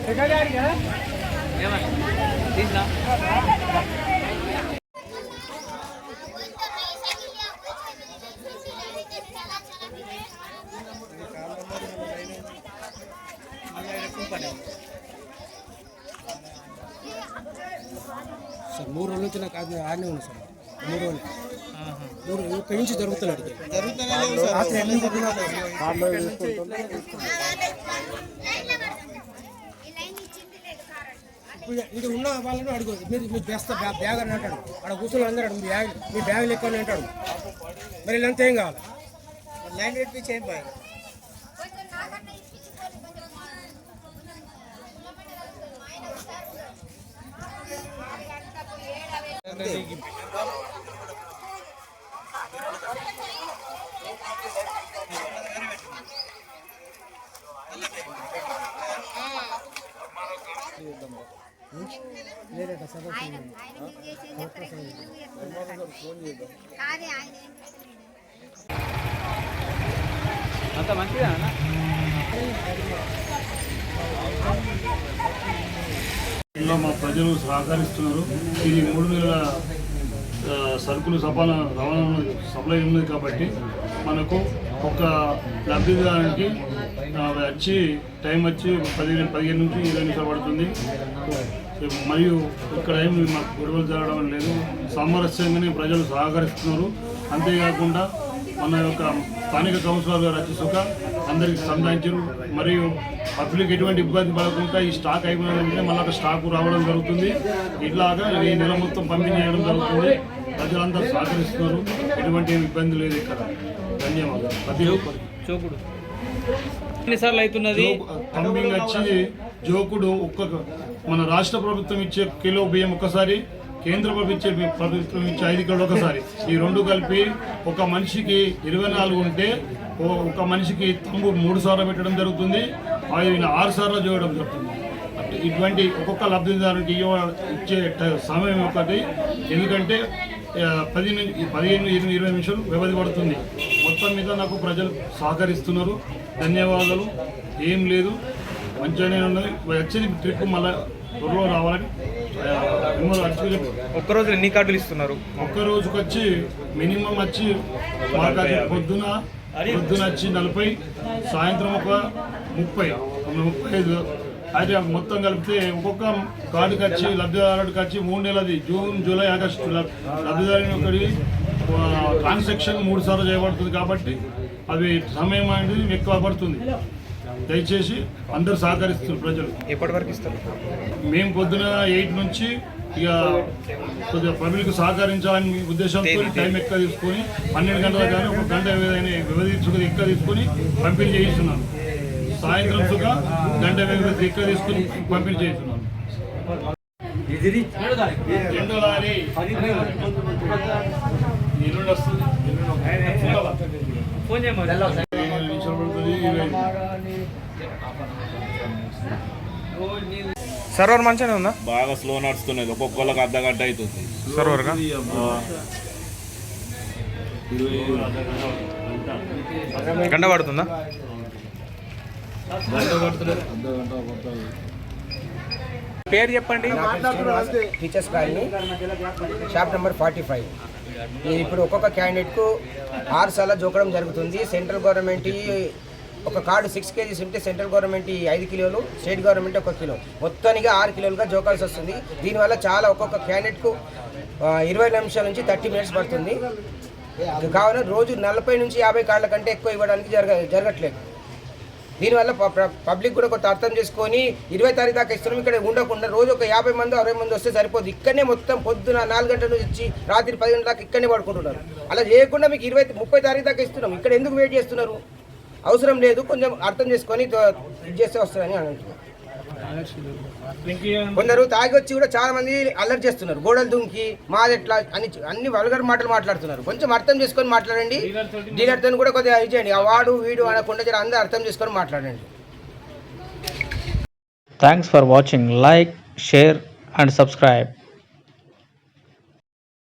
Sir 3 రోజుల నుంచి నాకు ఆడనే ఉంది సార్. 3 రోజులు ఇక్కడి నుంచి జరుగుతున్నాడు. ఇక్కడ ఉన్న వాళ్ళని అడుగు, మీరు బెస్ట్ బ్యాగ్ అని అంటాడు. అక్కడ కూర్చొని అందరూ మీ బ్యాగ్ లెక్క అని అంటాడు. మరి వీళ్ళంతా ఏం కావాలి? ల్యాండ్ రేట్ పిచ్చి ఏం పోయాలి. అంత మంచిదా మా ప్రజలు సహకరిస్తున్నారు. ఇది 3 నెలల సరుకులు రవాణా సప్లై ఉన్నది కాబట్టి మనకు ఒక లబ్ధిదారునికి వచ్చి టైం వచ్చి 15 నుంచి 20 నిమిషాలు పడుతుంది. మరియు ఇక్కడ ఏమి మాకు గొడవలు జరగడం లేదు. సామరస్యంగానే ప్రజలు సహకరిస్తున్నారు. అంతేకాకుండా మన యొక్క స్థానిక కౌన్సిలర్ గారు రచిసుక అందరికి సంధానించారు. మరియు పబ్లిక్ ఎటువంటి ఇబ్బంది పడకుండా ఈ స్టాక్ అయిపోయిందంటే మళ్ళీ స్టాక్ రావడం జరుగుతుంది. ఇట్లాగా ఈ నెల మొత్తం పంపిణీ చేయడం జరుగుతుంది. ప్రజలందరూ సహకరిస్తున్నారు. ఎటువంటి ఇబ్బంది లేదు ఇక్కడ. ధన్యవాదాలు. ప్రతి చూపుడు ఎన్నిసార్లు అవుతున్నది పంపింగ్ వచ్చి జోకుడు మన రాష్ట్ర ప్రభుత్వం ఇచ్చే కిలో బియ్యం ఒకసారి, కేంద్ర ప్రభుత్వం ఇచ్చే 5 కిలోలు ఒకసారి, ఈ 2 కలిపి ఒక మనిషికి 24 ఉంటే ఒక మనిషికి తంబు 3 సార్లు పెట్టడం జరుగుతుంది. 6 సార్లు చేయడం జరుగుతుంది. ఇటువంటి ఒక్కొక్క లబ్ధిదారునికి ఇచ్చే సమయం ఒకటి. ఎందుకంటే 15-20 నిమిషాలు వ్యవధి పడుతుంది. మొత్తం మీద నాకు ప్రజలు సహకరిస్తున్నారు. ధన్యవాదాలు. ఏం లేదు, మంచిగానే ఉన్నది. వచ్చేది ట్రిప్ మళ్ళీ త్వరలో రావాలని. ఒక్కరోజు ఎన్ని కార్డులు ఇస్తున్నారు? ఒక్క రోజుకి వచ్చి మినిమం వచ్చి మాకు అది పొద్దున వచ్చి 40, సాయంత్రం ఒక 35. అయితే మొత్తం కలిపితే ఒక్కొక్క కార్డుకి వచ్చి లబ్ధిదారుడికి వచ్చి 3 నెలది జూన్, జూలై, ఆగస్టు లబ్ధిదారుని ఒకటి ట్రాన్సాక్షన్ 3 సార్లు చేయబడుతుంది. కాబట్టి అవి సమయం అనేది ఎక్కువ పడుతుంది. దయచేసి అందరూ సహకరిస్తున్నారు ప్రజలు. ఎప్పటి వరకు ఇస్తారు? మేము పొద్దున 8 నుంచి ఇక కొద్దిగా పబ్లిక్ సహకరించాలని ఉద్దేశంతో టైం ఎక్కువ తీసుకొని 12 గంటల కానీ 1 గంట వ్యవధి ఎక్కువ తీసుకొని పంపిణీ చేయిస్తున్నాను. సాయంత్రం సుగా గంట వ్యవధి ఎక్కువ తీసుకొని పంపిణీ చేయిస్తున్నాను. సర్వర్ మంచిగానే ఉందా? బాగా స్లో నడుస్తున్నది. ఒక్కొక్కళ్ళకి అర్ధ గంట అవుతుంది సర్వర్. గంట పడుతుందా? పేరు చెప్పండి. Teachers colony, shop number 45. ఇప్పుడు ఒక్కొక్క క్యాండిడేట్కు 6 సార్లు జోకడం జరుగుతుంది. సెంట్రల్ గవర్నమెంట్ ఒక కార్డు 6 kgs ఉంటే సెంట్రల్ గవర్నమెంట్ 5 కిలోలు, స్టేట్ గవర్నమెంట్ 1 కిలో, మొత్తానికి 6 కిలోలుగా జోకాల్సి వస్తుంది. దీనివల్ల చాలా ఒక్కొక్క క్యాండిడేట్కు 20 నిమిషాల నుంచి 30 మినిట్స్ పడుతుంది. కావున రోజు 40 నుంచి 50 కార్డుల కంటే ఎక్కువ ఇవ్వడానికి జరగట్లేదు. దీనివల్ల పబ్లిక్ కూడా కొంత అర్థం చేసుకొని 20 తారీఖు దాకా ఇస్తున్నాం. ఇక్కడ ఉండకుండా రోజు ఒక 50 మంది 60 మంది వస్తే సరిపోదు. ఇక్కడనే మొత్తం పొద్దున 4 గంటల నుంచి వచ్చి రాత్రి 10 గంటల దాకా ఇక్కడనే పడుకుంటున్నారు. అలా చేయకుండా మీకు 30 తారీఖు దాకా ఇస్తున్నాం. ఇక్కడ ఎందుకు వెయిట్ చేస్తున్నారు? అవసరం లేదు. కొంచెం అర్థం చేసుకొని ఇది చేస్తే వస్తుందని అంటున్నారు. కొందరు తాగి వచ్చి కూడా చాలా మంది అల్లరి చేస్తున్నారు. గోడలు దుంకి మాదెట్లా అని అన్ని వల్గర్ మాటలు మాట్లాడుతున్నారు. కొంచెం అర్థం చేసుకొని మాట్లాడండి. డీలర్తో కూడా కొద్దిగా ఇచ్చేయండి. ఆ వాడు వీడు అనకుండా జర అందరూ అర్థం చేసుకొని మాట్లాడండి. Thanks for watching. Like, share and subscribe.